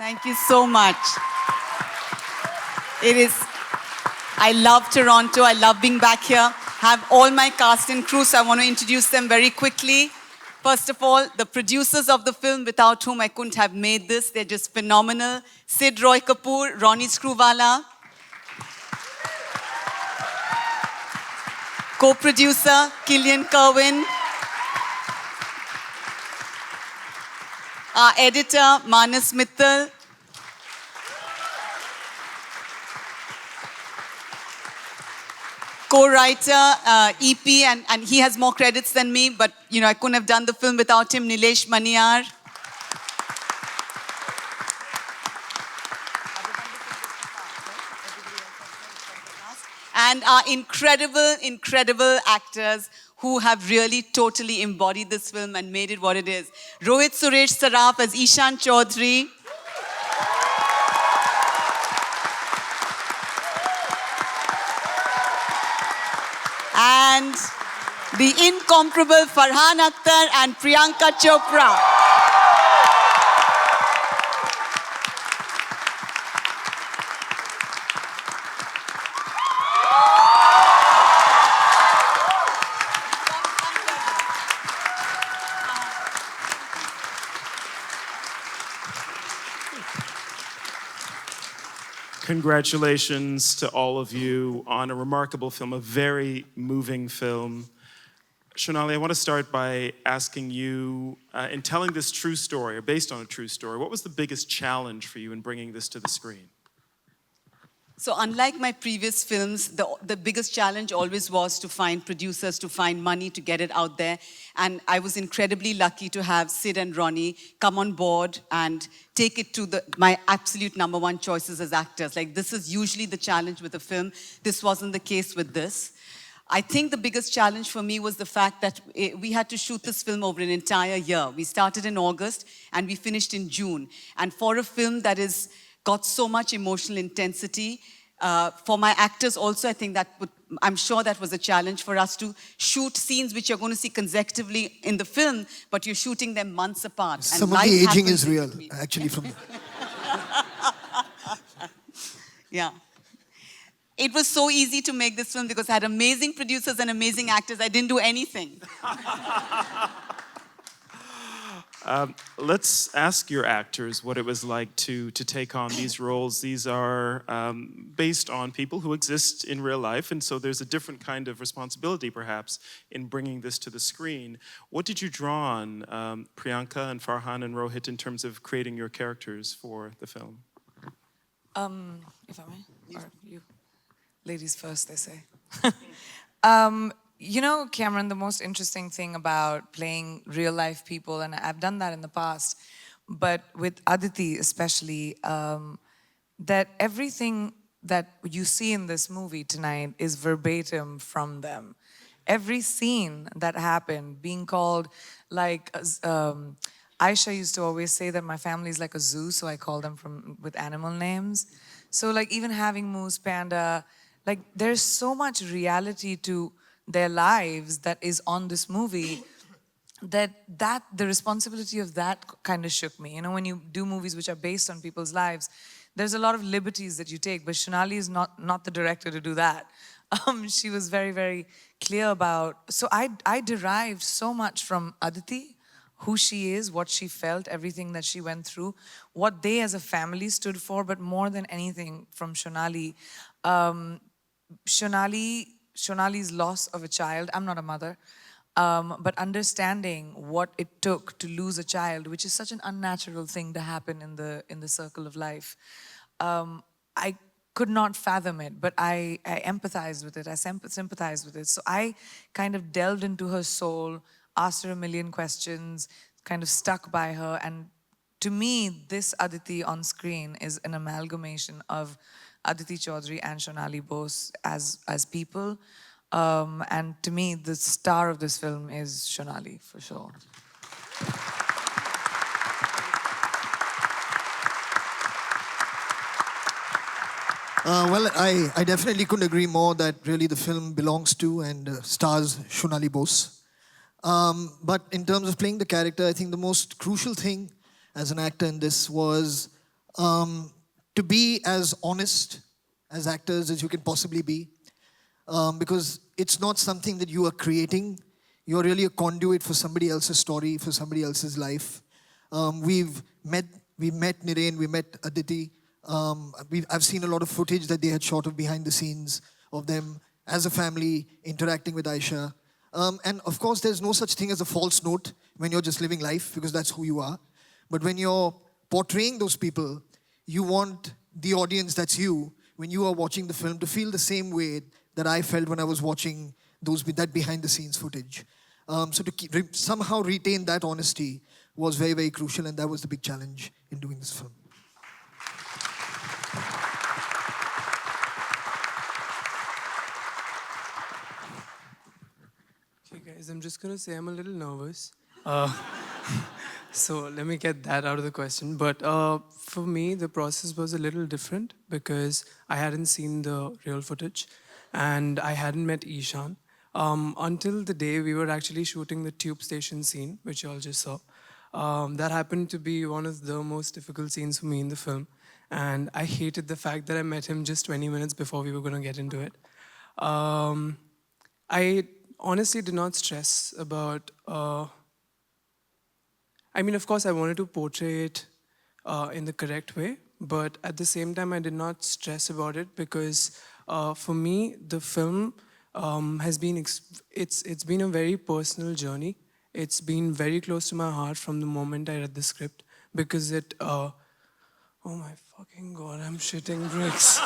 Thank you so much. It is, I love Toronto. I love being back here. Have all my cast and crew, so I want to introduce them very quickly. First of all, the producers of the film, without whom I couldn't have made this. They're just phenomenal. Sid Roy Kapoor, Ronnie Screwvala. Co-producer, Killian Kerwin. Our editor, Manas Mittal. Co-writer, EP, and he has more credits than me, but I couldn't have done the film without him, Nilesh Maniyar. And our incredible, incredible actors who have really totally embodied this film and made it what it is. Rohit Suresh Saraf as Ishan Chaudhary. And the incomparable Farhan Akhtar and Priyanka Chopra. Congratulations to all of you on a remarkable film, a very moving film. Shonali, I want to start by asking you, in telling this true story, or based on a true story, what was the biggest challenge for you in bringing this to the screen? So unlike my previous films, the biggest challenge always was to find producers, to find money, to get it out there. And I was incredibly lucky to have Sid and Ronnie come on board and take it to my absolute number one choices as actors. Like, this is usually the challenge with a film. This wasn't the case with this. I think the biggest challenge for me was the fact that we had to shoot this film over an entire year. We started in August and we finished in June. And for a film that is got so much emotional intensity. For my actors also, I think I'm sure that was a challenge for us to shoot scenes which you're going to see consecutively in the film, but you're shooting them months apart. Some of the aging is real, actually. Yeah. It was so easy to make this film because I had amazing producers and amazing actors. I didn't do anything. Let's ask your actors what it was like to take on these roles. These are based on people who exist in real life, and so there's a different kind of responsibility, perhaps, in bringing this to the screen. What did you draw on, Priyanka and Farhan and Rohit, in terms of creating your characters for the film? If I may, or you. Ladies first, they say. Cameron, the most interesting thing about playing real life people, and I've done that in the past, but with Aditi especially, that everything that you see in this movie tonight is verbatim from them. Every scene that happened, being called, like, Aisha used to always say that my family is like a zoo, so I call them with animal names. So like even having Moose, Panda, like there's so much reality to their lives that is on this movie that the responsibility of that kind of shook me. When you do movies which are based on people's lives, there's a lot of liberties that you take, but Shonali is not the director to do that. She was very, very clear about, so I derived so much from Aditi, who she is, what she felt, everything that she went through, what they as a family stood for, but more than anything from Shonali. Shonali's loss of a child, I'm not a mother, but understanding what it took to lose a child, which is such an unnatural thing to happen in the circle of life. I could not fathom it, but I empathized with it, I sympathized with it. So I kind of delved into her soul, asked her a million questions, kind of stuck by her, and to me, this Aditi on screen is an amalgamation of Aditi Chaudhary and Shonali Bose as people. And to me, the star of this film is Shonali, for sure. Well, I definitely couldn't agree more that really the film belongs to and stars Shonali Bose. But in terms of playing the character, I think the most crucial thing as an actor in this was to be as honest as actors as you can possibly be, because it's not something that you are creating. You're really a conduit for somebody else's story, for somebody else's life. We've met, we met Niren, we met Aditi. I've seen a lot of footage that they had shot of behind the scenes of them as a family interacting with Aisha. And of course, there's no such thing as a false note when you're just living life, because that's who you are. But when you're portraying those people, you want the audience, that's you, when you are watching the film, to feel the same way that I felt when I was watching that behind the scenes footage. So to somehow retain that honesty was very, very crucial, and that was the big challenge in doing this film. Okay, guys, I'm just gonna say I'm a little nervous. Uh, so let me get that out of the question. But for me, the process was a little different because I hadn't seen the real footage and I hadn't met Ishan. Until the day we were actually shooting the tube station scene, which you all just saw. That happened to be one of the most difficult scenes for me in the film. And I hated the fact that I met him just 20 minutes before we were gonna get into it. I honestly did not stress about, I mean, of course, I wanted to portray it in the correct way, but at the same time, I did not stress about it because for me, the film has been, it's been a very personal journey. It's been very close to my heart from the moment I read the script because it, oh my fucking God, I'm shitting bricks.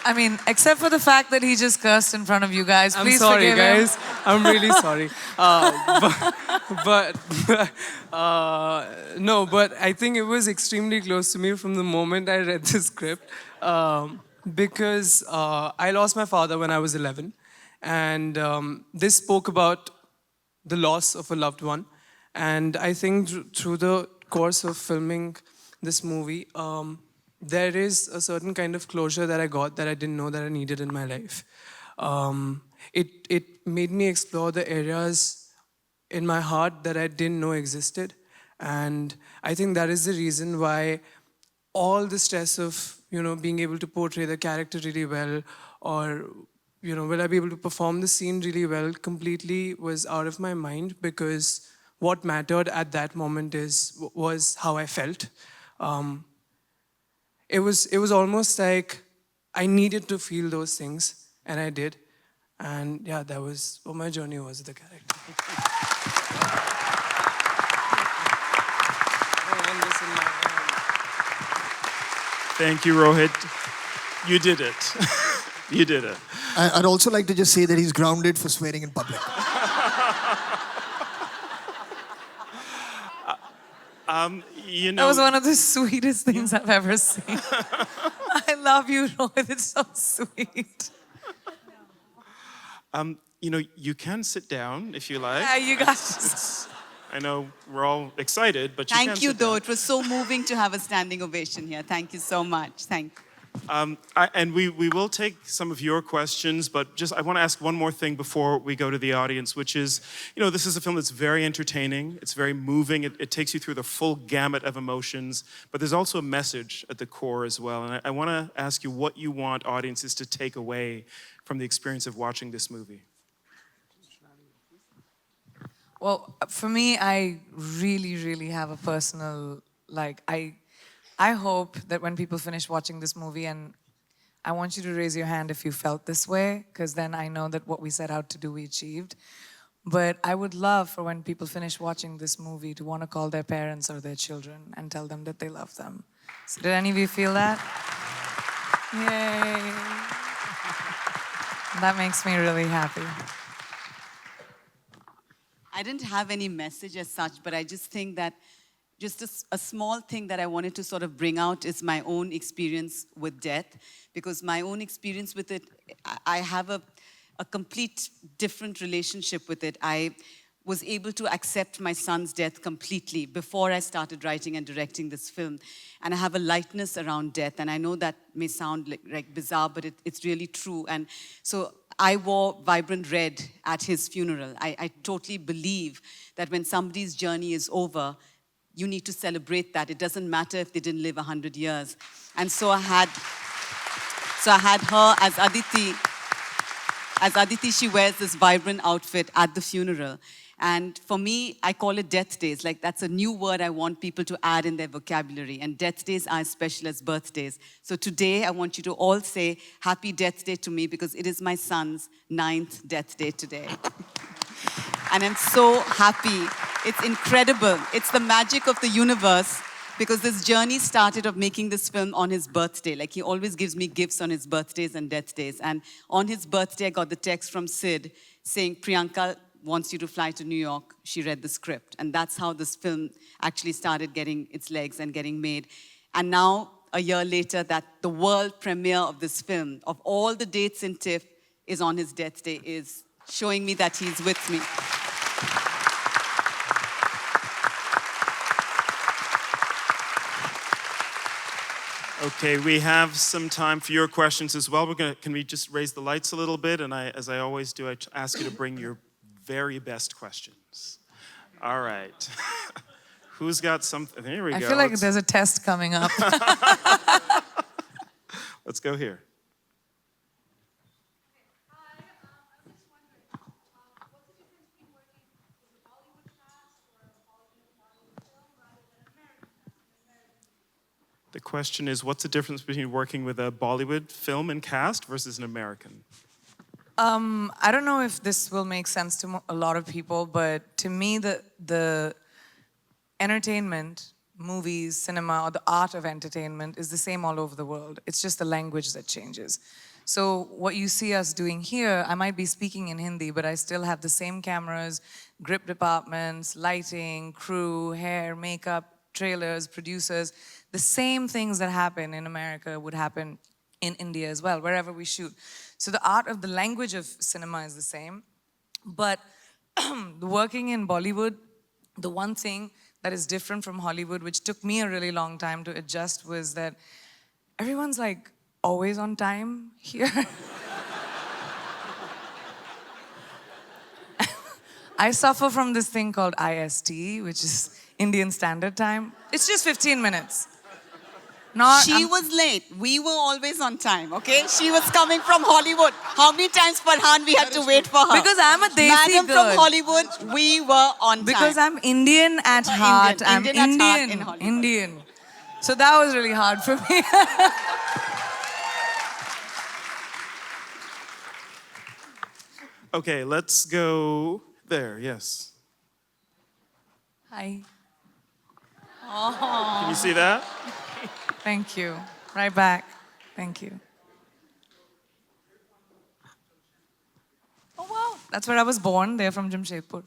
I mean, except for the fact that he just cursed in front of you guys. I'm Please sorry, forgive guys. him. I'm really sorry. No, but I think it was extremely close to me from the moment I read the script, because I lost my father when I was 11, and this spoke about the loss of a loved one, and I think through the course of filming this movie, there is a certain kind of closure that I got that I didn't know that I needed in my life. It made me explore the areas in my heart that I didn't know existed. And I think that is the reason why all the stress of, being able to portray the character really well, or, will I be able to perform the scene really well, completely was out of my mind, because what mattered at that moment was how I felt. It was almost like I needed to feel those things, and I did. And yeah, that was what my journey was with the character. Thank you, Rohit. You did it. You did it. I'd also like to just say that he's grounded for swearing in public. That was one of the sweetest things I've ever seen. I love you, Rohit. It's so sweet. You can sit down if you like. Yeah, you guys. I know we're all excited, but you can Thank you, sit though. down. It was so moving to have a standing ovation here. Thank you so much. Thank you. And we will take some of your questions, but I want to ask one more thing before we go to the audience, which is, this is a film that's very entertaining, it's very moving, it takes you through the full gamut of emotions, but there's also a message at the core as well. And I want to ask you what you want audiences to take away from the experience of watching this movie. Well, for me, I really, really have a personal, I hope that when people finish watching this movie, and I want you to raise your hand if you felt this way, because then I know that what we set out to do, we achieved. But I would love for when people finish watching this movie to want to call their parents or their children and tell them that they love them. So did any of you feel that? Yay. That makes me really happy. I didn't have any message as such, but I just think that just a small thing that I wanted to sort of bring out is my own experience with death, because my own experience with it, I have a complete different relationship with it. I was able to accept my son's death completely before I started writing and directing this film. And I have a lightness around death, and I know that may sound like bizarre, but it's really true. And so I wore vibrant red at his funeral. I totally believe that when somebody's journey is over, you need to celebrate that. It doesn't matter if they didn't live 100 years. And so I had her as Aditi. As Aditi, she wears this vibrant outfit at the funeral. And for me, I call it death days. Like, that's a new word I want people to add in their vocabulary. And death days are as special as birthdays. So today, I want you to all say happy death day to me, because it is my son's 9th death day today. And I'm so happy. It's incredible. It's the magic of the universe, because this journey started of making this film on his birthday. Like, he always gives me gifts on his birthdays and death days. And on his birthday, I got the text from Sid saying, Priyanka wants you to fly to New York. She read the script. And that's how this film actually started getting its legs and getting made. And now, a year later, that the world premiere of this film, of all the dates in TIFF, is on his death day, is showing me that he's with me. Okay, we have some time for your questions as well. Can we just raise the lights a little bit? And as I always do, I ask you to bring your very best questions. All right. Who's got something? Here we go. I feel like there's a test coming up. Let's go here. The question is, what's the difference between working with a Bollywood film and cast versus an American? I don't know if this will make sense to a lot of people, but to me, the entertainment, movies, cinema, or the art of entertainment is the same all over the world. It's just the language that changes. So what you see us doing here, I might be speaking in Hindi, but I still have the same cameras, grip departments, lighting, crew, hair, makeup, trailers, producers. The same things that happen in America would happen in India as well, wherever we shoot. So the art of the language of cinema is the same. But working in Bollywood, the one thing that is different from Hollywood, which took me a really long time to adjust, was that everyone's like always on time here. I suffer from this thing called IST, which is Indian Standard Time. It's just 15 minutes. She was late. We were always on time, okay? She was coming from Hollywood. How many times, Farhan, we had to wait for her? Because I'm a Desi Madam girl. from Hollywood, we were on time. Because I'm Indian at heart. I'm Indian at heart in Hollywood. Indian. So that was really hard for me. Okay, let's go there, yes. Hi. Can you see that? Thank you. Right back. Thank you. Oh, wow. That's where I was born. They're from Jamshedpur.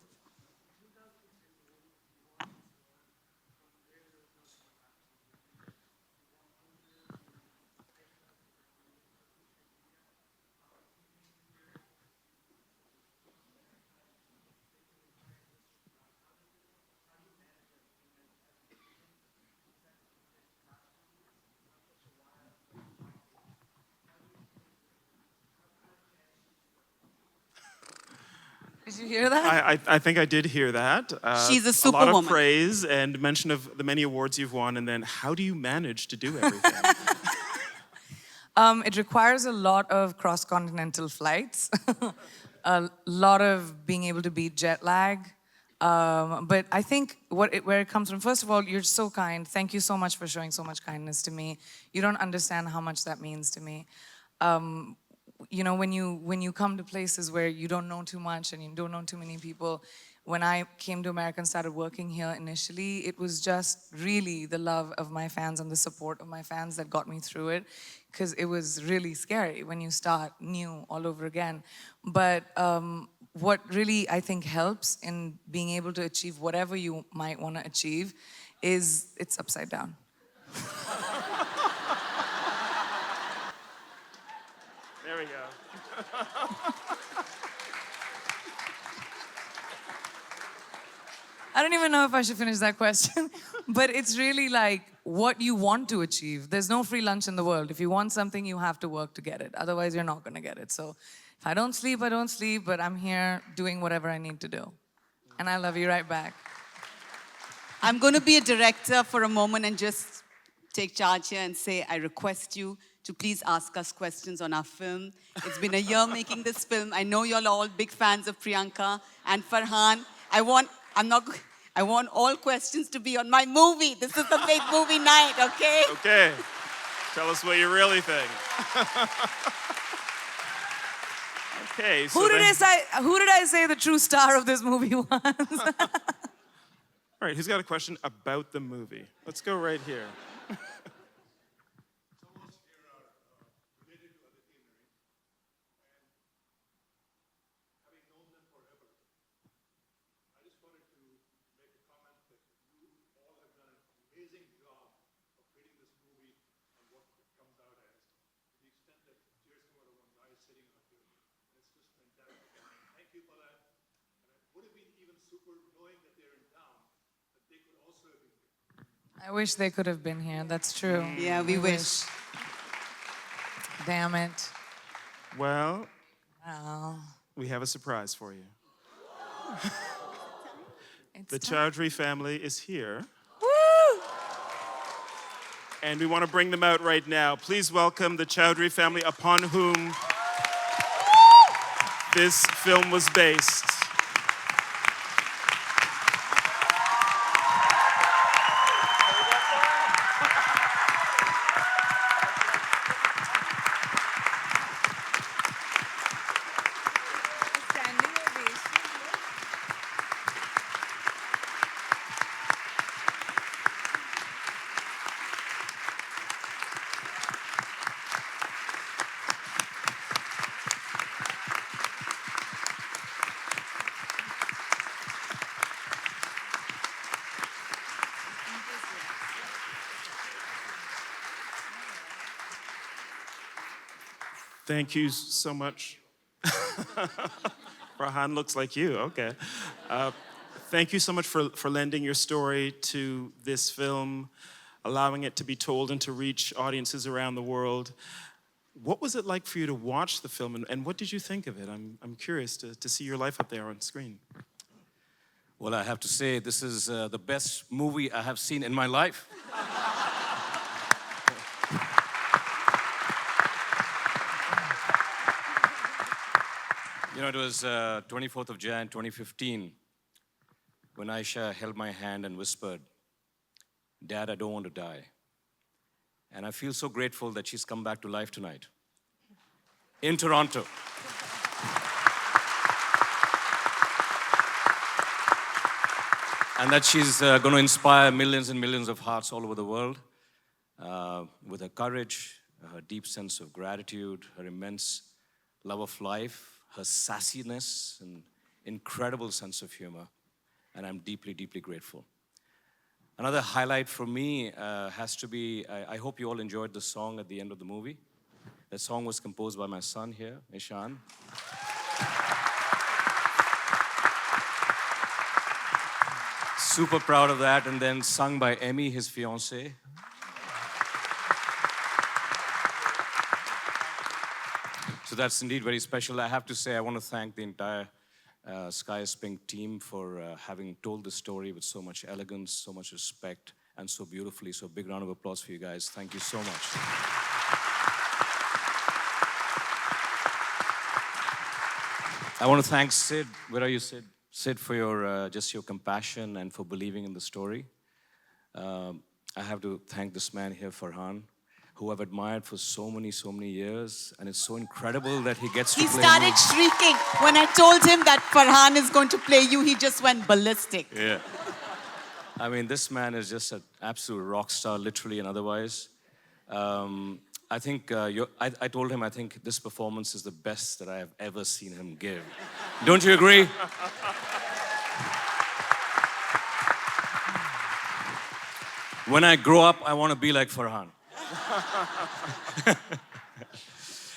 Did you hear that? I think I did hear that. She's a A superwoman. lot of praise and mention of the many awards you've won, and then how do you manage to do everything? It requires a lot of cross-continental flights, a lot of being able to beat jet lag. But I think where it comes from, first of all, you're so kind. Thank you so much for showing so much kindness to me. You don't understand how much that means to me. You know, when you come to places where you don't know too much and you don't know too many people, when I came to America and started working here initially, it was just really the love of my fans and the support of my fans that got me through it, because it was really scary when you start new all over again. But what really, I think, helps in being able to achieve whatever you might want to achieve is it's upside down. There we go. I don't even know if I should finish that question, but it's really like what you want to achieve. There's no free lunch in the world. If you want something, you have to work to get it. Otherwise, you're not going to get it. So If I don't sleep, I don't sleep, but I'm here doing whatever I need to do. And I love you right back. I'm going to be a director for a moment and just take charge here and say, I request you to please ask us questions on our film. It's been a year making this film. I know you're all big fans of Priyanka and Farhan. I want all questions to be on my movie. This is the big movie night, okay? Okay. Tell us what you really think. Okay, so Who did I say the true star of this movie was? All right, who's got a question about the movie? Let's go right here. I wish they could have been here. That's true. Yeah, we wish. Damn it. Well, Oh, we have a surprise for you. it's The time. Chowdhury family is here, Woo! and we want to bring them out right now. Please welcome the Chowdhury family upon whom this film was based. Thank you so much. Farhan looks like you, okay. Thank you so much for lending your story to this film, allowing it to be told and to reach audiences around the world. What was it like for you to watch the film, and what did you think of it? I'm curious to see your life up there on screen. Well, I have to say, this is the best movie I have seen in my life. You know, it was 24th of Jan, 2015, when Aisha held my hand and whispered, "Dad, I don't want to die." And I feel so grateful that she's come back to life tonight in Toronto. And that she's going to inspire millions and millions of hearts all over the world with her courage, her deep sense of gratitude, her immense love of life, her sassiness, and incredible sense of humor. And I'm deeply, deeply grateful. Another highlight for me has to be, I hope you all enjoyed the song at the end of the movie. That song was composed by my son here, Ishan. Super proud of that, and then sung by Emmy, his fiancée. So that's indeed very special. I have to say, I want to thank the entire Sky is Pink team for having told the story with so much elegance, so much respect, and so beautifully. So big round of applause for you guys. Thank you so much. I want to thank Sid. Where are you, Sid? Sid, for your just your compassion and for believing in the story. I have to thank this man here, Farhan, who I've admired for so many years, and it's so incredible that he gets to He play started me. shrieking. When I told him that Farhan is going to play you, he just went ballistic. Yeah. I mean, this man is just an absolute rock star, literally and otherwise. I think, I told him, I think this performance is the best that I have ever seen him give. Don't you agree? When I grow up, I want to be like Farhan.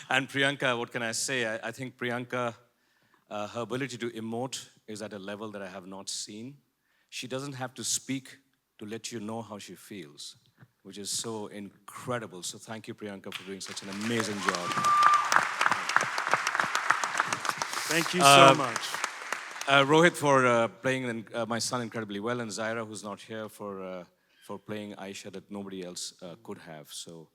And Priyanka, what can I say? I think Priyanka, her ability to emote is at a level that I have not seen. She doesn't have to speak to let you know how she feels, which is so incredible. So thank you, Priyanka, for doing such an amazing job. Thank you so much. Rohit for playing my son incredibly well, and Zaira, who's not here, for playing Aisha that nobody else could have. So,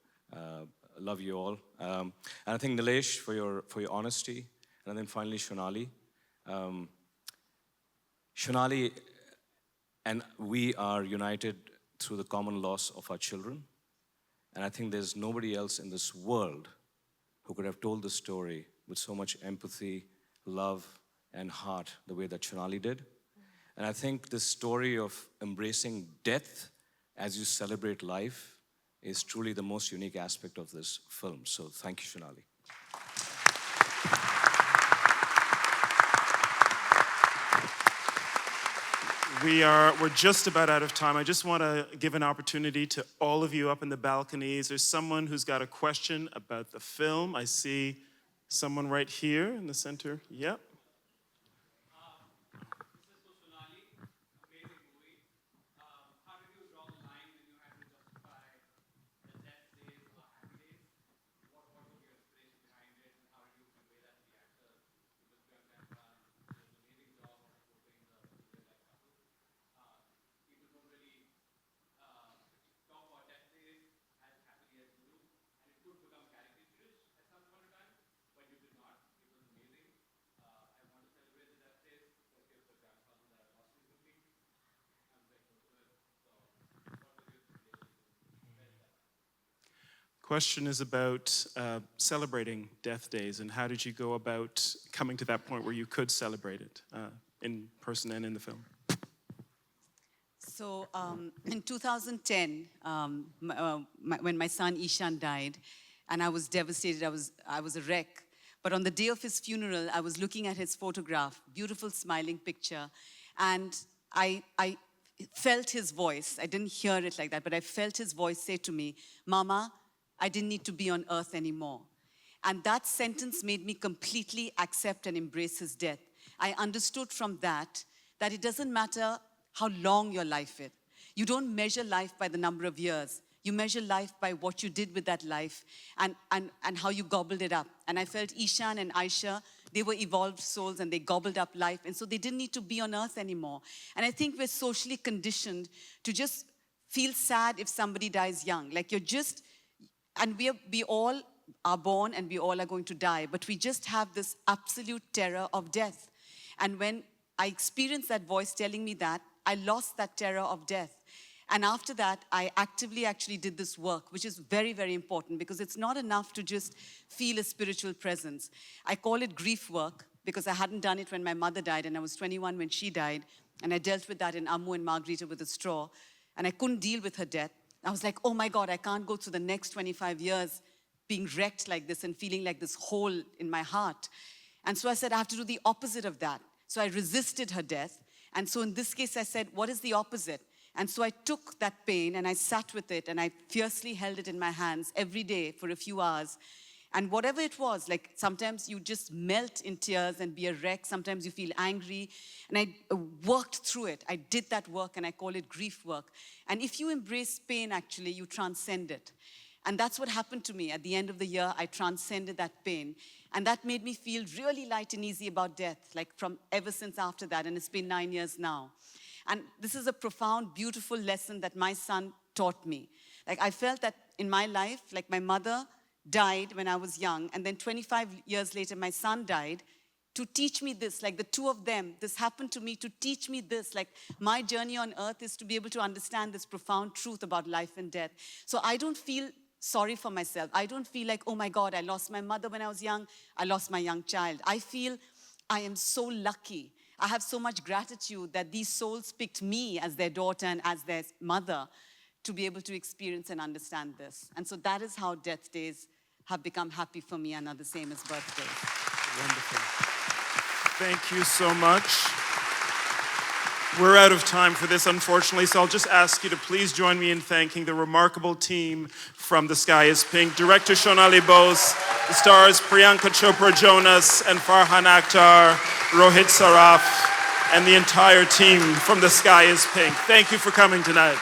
love you all. And I think Nilesh for your honesty, and then finally Shonali. Shonali and we are united through the common loss of our children. And I think there's nobody else in this world who could have told the story with so much empathy, love, and heart the way that Shonali did. And I think this story of embracing death as you celebrate life is truly the most unique aspect of this film. So thank you, Shonali. We're just about out of time. I just want to give an opportunity to all of you up in the balconies. There's someone who's got a question about the film. I see someone right here in the center. Yep. Question is about celebrating death days, and how did you go about coming to that point where you could celebrate it in person and in the film? So in 2010, when my son Ishan died, and I was devastated, I was a wreck. But on the day of his funeral, I was looking at his photograph, beautiful smiling picture, and I felt his voice. I didn't hear it like that, but I felt his voice say to me, "Mama, I didn't need to be on earth anymore." And that sentence made me completely accept and embrace his death. I understood from that it doesn't matter how long your life is. You don't measure life by the number of years. You measure life by what you did with that life and how you gobbled it up. And I felt Ishan and Aisha, they were evolved souls and they gobbled up life. And so they didn't need to be on earth anymore. And I think we're socially conditioned to just feel sad if somebody dies young. Like you're just... And we all are born and we all are going to die, but we just have this absolute terror of death. And when I experienced that voice telling me that, I lost that terror of death. And after that, I actively actually did this work, which is very, very important because it's not enough to just feel a spiritual presence. I call it grief work because I hadn't done it when my mother died and I was 21 when she died. And I dealt with that in Ammu and Margarita with a straw. And I couldn't deal with her death. I was like, oh my God, I can't go through the next 25 years being wrecked like this and feeling like this hole in my heart. And so I said, I have to do the opposite of that. So I resisted her death. And so in this case, I said, what is the opposite? And so I took that pain and I sat with it and I fiercely held it in my hands every day for a few hours. And whatever it was, like sometimes you just melt in tears and be a wreck. Sometimes you feel angry. And I worked through it. I did that work and I call it grief work. And if you embrace pain, actually, you transcend it. And that's what happened to me. At the end of the year, I transcended that pain. And that made me feel really light and easy about death, like from ever since after that. And it's been 9 years now. And this is a profound, beautiful lesson that my son taught me. Like I felt that in my life, like my mother died when I was young, and then 25 years later, my son died to teach me this, like the two of them, this happened to me to teach me this, like my journey on earth is to be able to understand this profound truth about life and death. So I don't feel sorry for myself. I don't feel like, oh my God, I lost my mother when I was young, I lost my young child. I feel I am so lucky. I have so much gratitude that these souls picked me as their daughter and as their mother to be able to experience and understand this. And so that is how death days have become happy for me and are the same as birthdays. Wonderful. Thank you so much. We're out of time for this, unfortunately, so I'll just ask you to please join me in thanking the remarkable team from The Sky is Pink. Director Shonali Bose, the stars Priyanka Chopra Jonas and Farhan Akhtar, Rohit Saraf, and the entire team from The Sky is Pink. Thank you for coming tonight.